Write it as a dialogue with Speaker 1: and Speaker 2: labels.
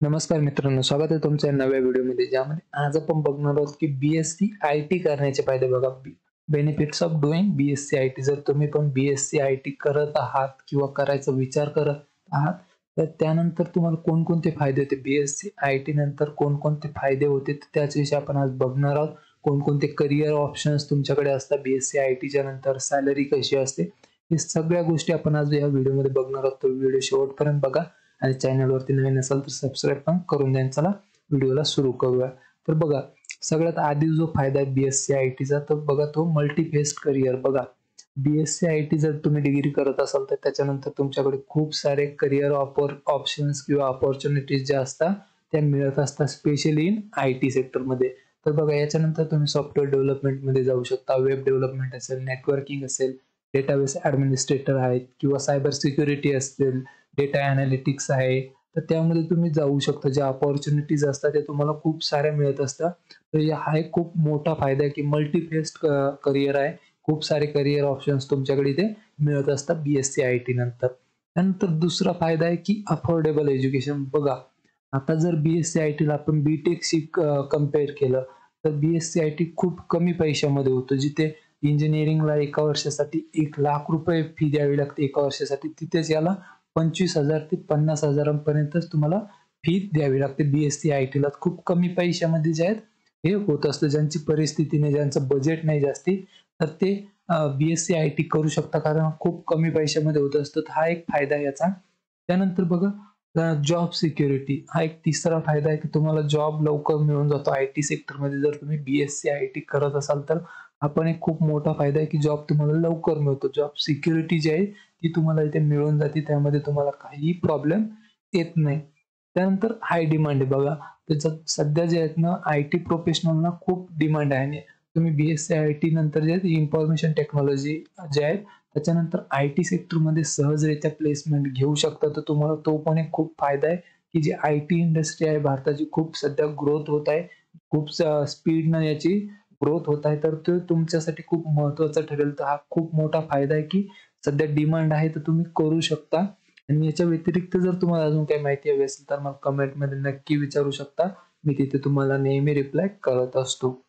Speaker 1: नमस्कार मित्रांनो, स्वागत आहे तुमच्या या नव्या व्हिडिओमध्ये, ज्यामध्ये आज आपण बघणार आहोत की BSc IT करण्याचे फायदे बघा. Benefits of doing BSc IT. जर तुम्ही पण BSc IT करत आहात किंवा करायचा विचार करत आहात, तर त्यानंतर तुम्हाला कोणकोणते फायदे होते, BSc IT नंतर कोणकोणते फायदे होते, त्याच्याविषयी आपण आज बघणार आहोत. कोणकोणते करिअर ऑप्शन्स तुमच्याकडे असतात BSc ITच्या नंतर, सॅलरी कशी असते, हे सगळ्या गोष्टी आपण आज या व्हिडिओमध्ये बघणार आहोत. तर व्हिडिओ शेवटपर्यंत बघा आणि चॅनलवरती नवीन असाल तर सबस्क्राईब पण करून द्या. चला व्हिडिओला सुरू करूया. तर बघा, सगळ्यात आधी जो फायदा आहे BSc ITचा, तर बघा तो मल्टीफेस्ड करिअर. बघा, BSc IT जर तुम्ही डिग्री करत असाल तर त्याच्यानंतर तुमच्याकडे खूप सारे करिअर ऑप्शन्स किंवा अपॉर्च्युनिटीज ज्या असतात त्या मिळत असतात, स्पेशली इन IT सेक्टरमध्ये. तर बघा, याच्यानंतर तुम्ही सॉफ्टवेअर डेव्हलपमेंटमध्ये जाऊ शकता, वेब डेव्हलपमेंट असेल, नेटवर्किंग असेल, डेटाबेस ॲडमिनिस्ट्रेटर आहेत किंवा सायबर सिक्युरिटी असेल, डेटा अनालिटिक्स आहे. तर त्यामध्ये तुम्ही जाऊ शकता. ज्या अपॉर्च्युनिटीज असतात त्या तुम्हाला खूप साऱ्या मिळत असतात. तर हा एक खूप मोठा फायदा आहे की मल्टीफेस्ड करिअर आहे. खूप सारे करिअर ऑप्शन्स तुमच्याकडे इथे मिळत असतात BSc IT नंतर. त्यानंतर दुसरा फायदा आहे की अफोर्डेबल एज्युकेशन. बघा, आता जर BSc IT ला आपण BTechशी कंपेअर केलं तर BSc IT खूप कमी पैशामध्ये होतं. जिथे इंजिनिअरिंगला एका वर्षासाठी ₹1,00,000 फी द्यावी लागते एका वर्षासाठी, तिथेच याला 25,000 ते 50,000 पर्यंतच तुम्हाला फी द्यावी लागते BSc IT ला. खूप कमी पैशामध्ये जे आहेत हे होत असतं. ज्यांची परिस्थिती नाही, ज्यांचं बजेट नाही जास्ती, तर ते BSc IT करू शकता, कारण खूप कमी पैशामध्ये होत असतं. तर हा एक फायदा आहे याचा. त्यानंतर बघा, जॉब सिक्युरिटी हा एक तिसरा फायदा आहे की तुम्हाला जॉब लवकर मिळून जातो IT सेक्टरमध्ये. जर तुम्ही BSc IT करत असाल तर हा पण एक खूप मोठा फायदा आहे की जॉब तुम्हाला लवकर मिळतो. जॉब सिक्युरिटी जी आहे ती तुम्हाला इथे मिळून जाते. त्यामध्ये तुम्हाला काहीही प्रॉब्लेम येत नाही. त्यानंतर हाय डिमांड आहे बघा. त्याच्यात सध्या जे आहेत ना, IT प्रोफेशनलना खूप डिमांड आहे आणि तुम्ही BSc IT नंतर जे इन्फॉर्मेशन टेक्नॉलॉजी जे आहे त्याच्यानंतर IT सेक्टरमध्ये सहजरित्या प्लेसमेंट घेऊ शकता. तर तुम्हाला तो पण एक खूप फायदा आहे की जी IT इंडस्ट्री आहे भारताची, खूप सध्या ग्रोथ होत आहे. खूप स्पीडनं याची ग्रोथ होत आहे. तर ते तुमच्यासाठी खूप महत्त्वाचं ठरेल. तर हा खूप मोठा फायदा आहे की सध्या डिमांड आहे, तर तुम्ही करू शकता. आणि याच्या व्यतिरिक्त जर तुम्हाला अजून काही माहिती हवी असेल तर मला कमेंटमध्ये नक्की विचारू शकता. मी तिथे तुम्हाला नेहमी रिप्लाय करत असतो.